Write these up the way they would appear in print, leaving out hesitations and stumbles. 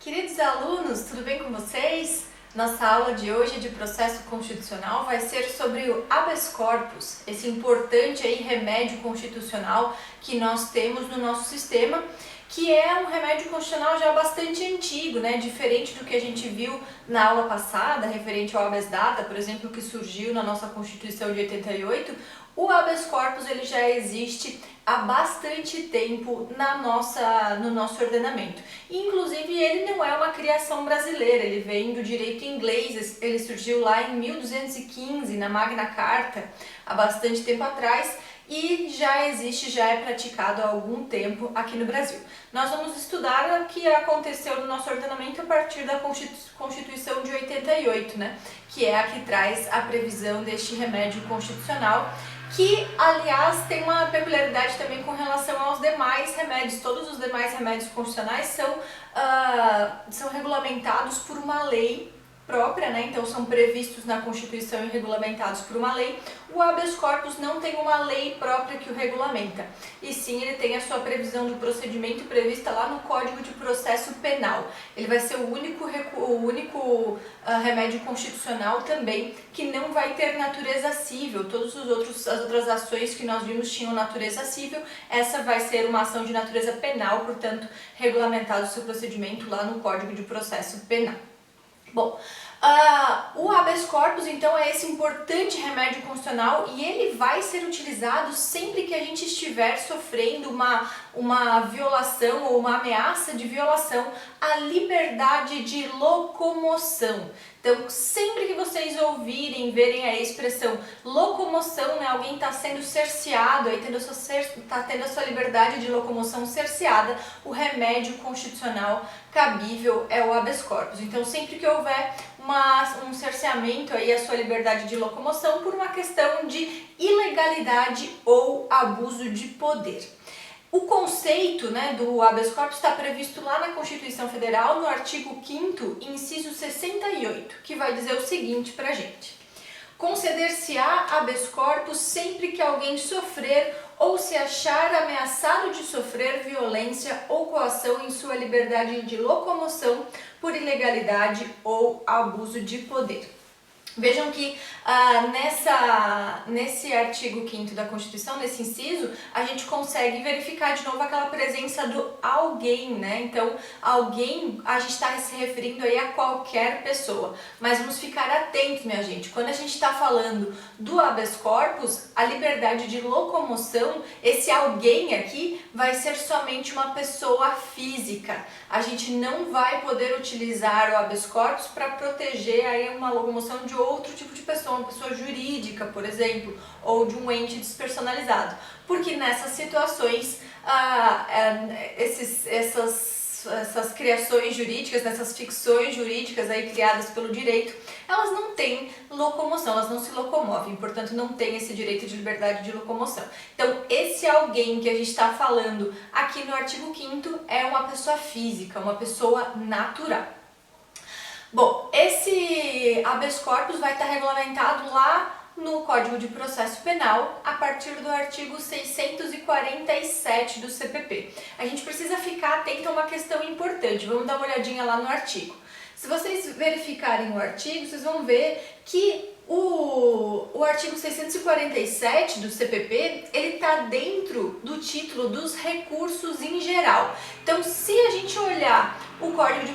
Queridos alunos, tudo bem com vocês? Nossa aula de hoje de processo constitucional vai ser sobre o habeas corpus, esse importante aí remédio constitucional que nós temos no nosso sistema, que é um remédio constitucional já bastante antigo, né? Diferente do que a gente viu na aula passada, referente ao habeas data, por exemplo, que surgiu na nossa Constituição de 88, o habeas corpus ele já existe há bastante tempo no nosso ordenamento. Inclusive, ele não é uma criação brasileira, ele vem do direito inglês, ele surgiu lá em 1215, na Magna Carta, há bastante tempo atrás, e já existe, já é praticado há algum tempo aqui no Brasil. Nós vamos estudar o que aconteceu no nosso ordenamento a partir da Constituição de 88, né? Que é a que traz a previsão deste remédio constitucional, que, aliás, tem uma peculiaridade também com relação aos demais remédios. Todos os demais remédios constitucionais são regulamentados por uma lei própria, né? Então são previstos na Constituição e regulamentados por uma lei. O habeas corpus não tem uma lei própria que o regulamenta, e sim ele tem a sua previsão do procedimento prevista lá no Código de Processo Penal. Ele vai ser o único remédio constitucional também que não vai ter natureza cível. As outras ações que nós vimos tinham natureza cível, essa vai ser uma ação de natureza penal, portanto regulamentado o seu procedimento lá no Código de Processo Penal. Bom, o habeas corpus então é esse importante remédio constitucional e ele vai ser utilizado sempre que a gente estiver sofrendo uma violação ou uma ameaça de violação à liberdade de locomoção. Então, sempre que vocês verem a expressão locomoção, né, alguém está sendo cerceado, está tendo a sua liberdade de locomoção cerceada, o remédio constitucional cabível é o habeas corpus. Então, sempre que houver um cerceamento aí à sua liberdade de locomoção por uma questão de ilegalidade ou abuso de poder. O conceito, né, do habeas corpus está previsto lá na Constituição Federal, no artigo 5º, inciso 68, que vai dizer o seguinte pra gente: conceder-se-á habeas corpus sempre que alguém sofrer ou se achar ameaçado de sofrer violência ou coação em sua liberdade de locomoção por ilegalidade ou abuso de poder. Vejam que nesse artigo 5º da Constituição, nesse inciso, a gente consegue verificar de novo aquela presença do alguém, né? Então, alguém, a gente está se referindo aí a qualquer pessoa. Mas vamos ficar atentos, minha gente. Quando a gente está falando do habeas corpus, a liberdade de locomoção, esse alguém aqui vai ser somente uma pessoa física. A gente não vai poder utilizar o habeas corpus para proteger aí uma locomoção de outro tipo de pessoa, uma pessoa jurídica, por exemplo, ou de um ente despersonalizado, porque nessas situações essas criações jurídicas, nessas ficções jurídicas aí criadas pelo direito, elas não têm locomoção, elas não se locomovem, portanto não tem esse direito de liberdade de locomoção. Então esse alguém que a gente está falando aqui no artigo 5º é uma pessoa física, uma pessoa natural. Bom, esse habeas corpus vai estar regulamentado lá no Código de Processo Penal, a partir do artigo 647 do CPP. A gente precisa ficar atento a uma questão importante, vamos dar uma olhadinha lá no artigo. Se vocês verificarem o artigo, vocês vão ver que o artigo 647 do CPP, ele está dentro do título dos recursos em geral. Então, se a gente olhar o Código de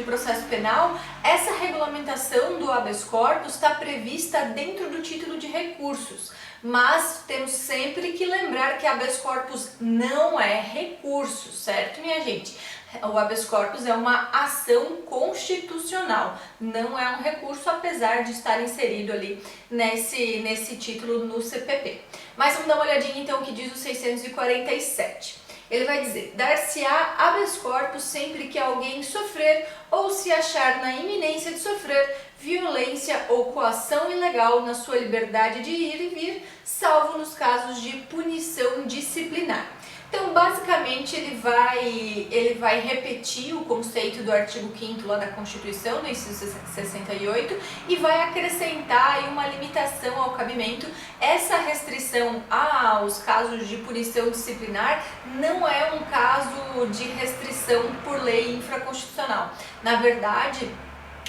Processo Penal, essa regulamentação do habeas corpus está prevista dentro do título de recursos. Mas temos sempre que lembrar que habeas corpus não é recurso, certo, minha gente? O habeas corpus é uma ação constitucional, não é um recurso, apesar de estar inserido ali nesse título no CPP. Mas vamos dar uma olhadinha então o que diz o 647. Ele vai dizer: dar-se-á habeas corpus sempre que alguém sofrer ou se achar na iminência de sofrer violência ou coação ilegal na sua liberdade de ir e vir, salvo nos casos de punição disciplinar. Então, basicamente, ele vai repetir o conceito do artigo 5º lá da Constituição, do inciso 68, e vai acrescentar aí uma limitação ao cabimento. Essa restrição aos casos de punição disciplinar não é um caso de restrição por lei infraconstitucional. Na verdade,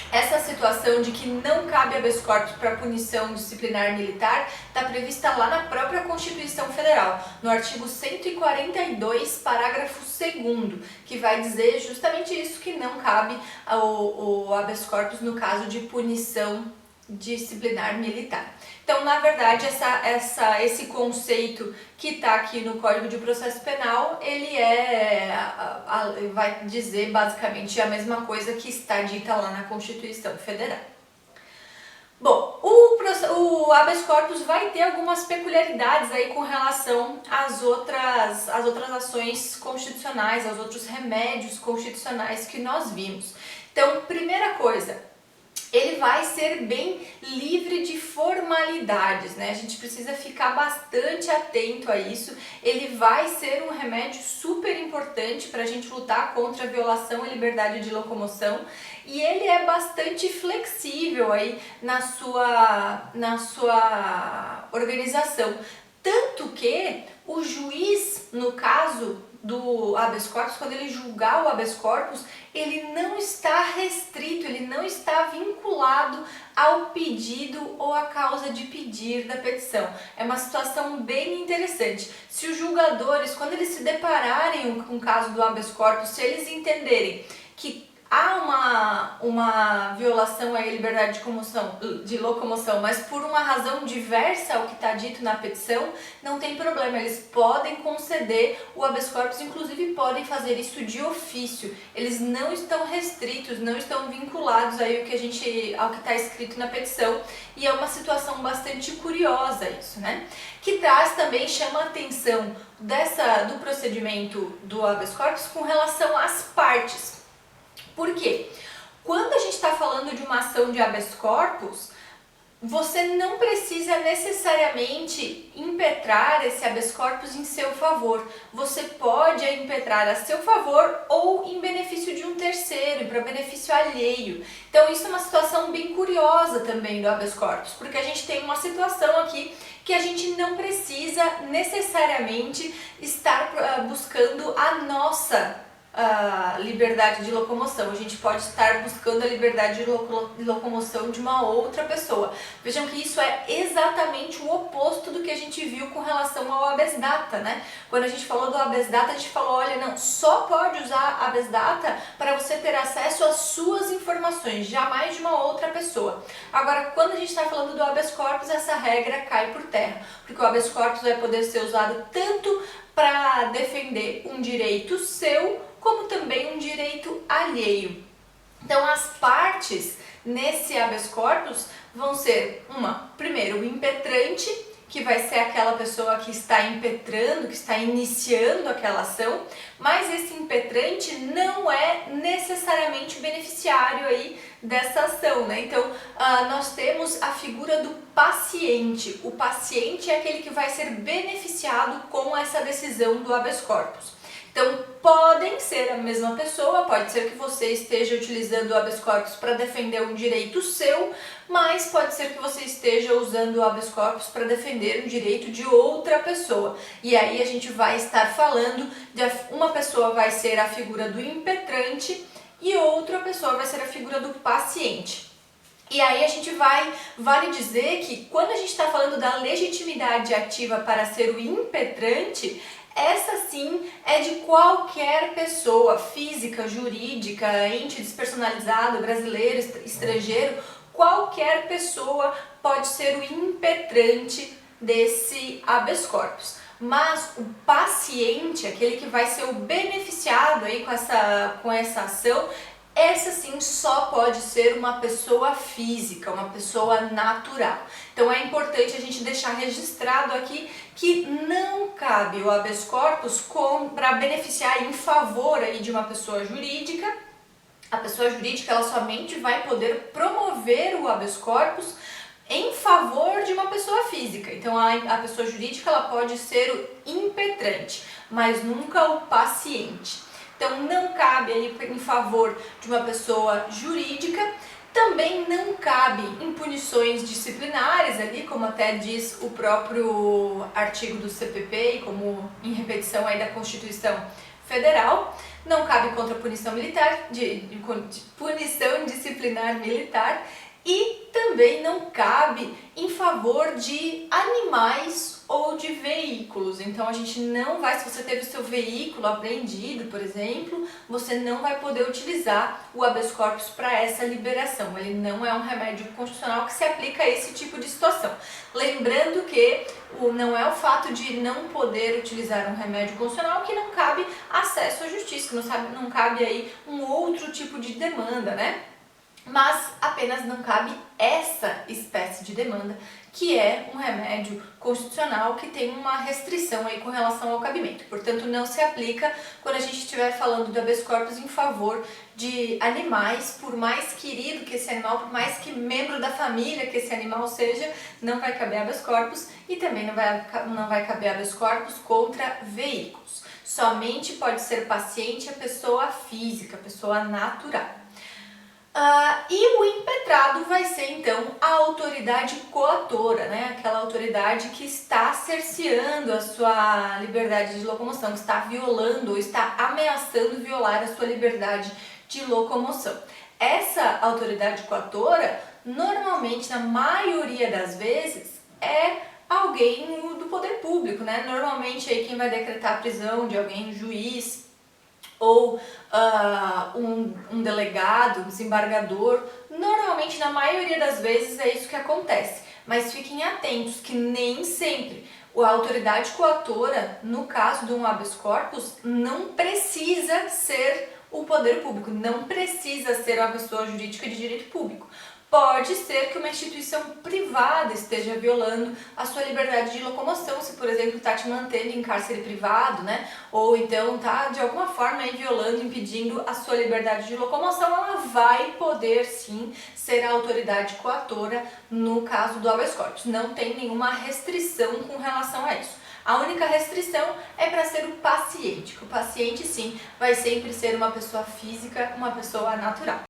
essa situação de que não cabe habeas corpus para punição disciplinar militar está prevista lá na própria Constituição Federal, no artigo 142, parágrafo 2º, que vai dizer justamente isso, que não cabe o habeas corpus no caso de punição disciplinar militar. Então, na verdade, esse conceito que está aqui no Código de Processo Penal, ele vai dizer basicamente a mesma coisa que está dita lá na Constituição Federal. Bom, o habeas corpus vai ter algumas peculiaridades aí com relação às outras ações constitucionais, aos outros remédios constitucionais que nós vimos. Então, primeira coisa, ele vai ser bem livre de formalidades, né? A gente precisa ficar bastante atento a isso. Ele vai ser um remédio super importante para a gente lutar contra a violação à liberdade de locomoção, e ele é bastante flexível aí na sua organização. Tanto que o juiz, no caso do habeas corpus, quando ele julgar o habeas corpus, ele não está restrito, ele não está vinculado ao pedido ou à causa de pedir da petição. É uma situação bem interessante. Se os julgadores, quando eles se depararem com o caso do habeas corpus, se eles entenderem que há uma violação à liberdade de locomoção, mas por uma razão diversa ao que está dito na petição, não tem problema, eles podem conceder o habeas corpus, inclusive podem fazer isso de ofício. Eles não estão restritos, não estão vinculados aí ao que está escrito na petição, e é uma situação bastante curiosa isso, né? Que também chama a atenção do procedimento do habeas corpus com relação às partes. Por quê? Quando a gente está falando de uma ação de habeas corpus, você não precisa necessariamente impetrar esse habeas corpus em seu favor. Você pode impetrar a seu favor ou em benefício de um terceiro, para benefício alheio. Então isso é uma situação bem curiosa também do habeas corpus, porque a gente tem uma situação aqui que a gente não precisa necessariamente estar buscando a nossa liberdade de locomoção. A gente pode estar buscando a liberdade de locomoção de uma outra pessoa. Vejam que isso é exatamente o oposto do que a gente viu com relação ao habeas data, né? Quando a gente falou do habeas data, a gente falou, olha, não, só pode usar habeas data para você ter acesso às suas informações, jamais de uma outra pessoa. Agora, quando a gente está falando do habeas corpus, essa regra cai por terra, porque o habeas corpus vai poder ser usado tanto para defender um direito seu, como também um direito alheio. Então, as partes nesse habeas corpus vão ser, primeiro, o impetrante, que vai ser aquela pessoa que está impetrando, que está iniciando aquela ação, mas esse impetrante não é necessariamente beneficiário aí dessa ação, né? Então, nós temos a figura do paciente. O paciente é aquele que vai ser beneficiado com essa decisão do habeas corpus. Então, podem ser a mesma pessoa, pode ser que você esteja utilizando o habeas corpus para defender um direito seu, mas pode ser que você esteja usando o habeas corpus para defender um direito de outra pessoa. E aí a gente vai estar falando de uma pessoa vai ser a figura do impetrante e outra pessoa vai ser a figura do paciente. E aí a gente vale dizer que quando a gente está falando da legitimidade ativa para ser o impetrante, essa sim é de qualquer pessoa, física, jurídica, ente despersonalizado, brasileiro, estrangeiro, qualquer pessoa pode ser o impetrante desse habeas corpus. Mas o paciente, aquele que vai ser o beneficiado aí com essa ação, essa sim só pode ser uma pessoa física, uma pessoa natural. Então é importante a gente deixar registrado aqui que não cabe o habeas corpus para beneficiar em favor aí de uma pessoa jurídica. A pessoa jurídica ela somente vai poder promover o habeas corpus em favor de uma pessoa física. Então a pessoa jurídica ela pode ser o impetrante, mas nunca o paciente. Então não cabe aí em favor de uma pessoa jurídica, também não cabe em punições disciplinares ali, como até diz o próprio artigo do CPP e como em repetição aí da Constituição Federal. Não cabe contra a punição militar, de punição disciplinar militar, e também não cabe em favor de animais ou de veículos. Então a gente não vai, se você teve o seu veículo apreendido, por exemplo, você não vai poder utilizar o habeas corpus para essa liberação. Ele não é um remédio constitucional que se aplica a esse tipo de situação. Lembrando que não é o fato de não poder utilizar um remédio constitucional que não cabe acesso à justiça, que não cabe aí um outro tipo de demanda, né? Mas apenas não cabe essa espécie de demanda, que é um remédio constitucional que tem uma restrição aí com relação ao cabimento. Portanto, não se aplica quando a gente estiver falando do habeas corpus em favor de animais, por mais querido que esse animal, por mais que membro da família que esse animal seja, não vai caber habeas corpus, e também não vai caber habeas corpus contra veículos. Somente pode ser paciente a pessoa física, a pessoa natural. E o impetrado vai ser então a autoridade coatora, né? Aquela autoridade que está cerceando a sua liberdade de locomoção, que está violando ou está ameaçando violar a sua liberdade de locomoção. Essa autoridade coatora, normalmente, na maioria das vezes, é alguém do poder público, né? Normalmente aí quem vai decretar a prisão de alguém, um juiz, ou um delegado, um desembargador. Normalmente, na maioria das vezes, é isso que acontece. Mas fiquem atentos que nem sempre a autoridade coatora, no caso de um habeas corpus, não precisa ser o poder público, não precisa ser uma pessoa jurídica de direito público. Pode ser que uma instituição privada esteja violando a sua liberdade de locomoção, se por exemplo está te mantendo em cárcere privado, né? Ou então está de alguma forma aí violando, impedindo a sua liberdade de locomoção, ela vai poder sim ser a autoridade coatora no caso do habeas corpus. Não tem nenhuma restrição com relação a isso. A única restrição é para ser o paciente, que o paciente sim vai sempre ser uma pessoa física, uma pessoa natural.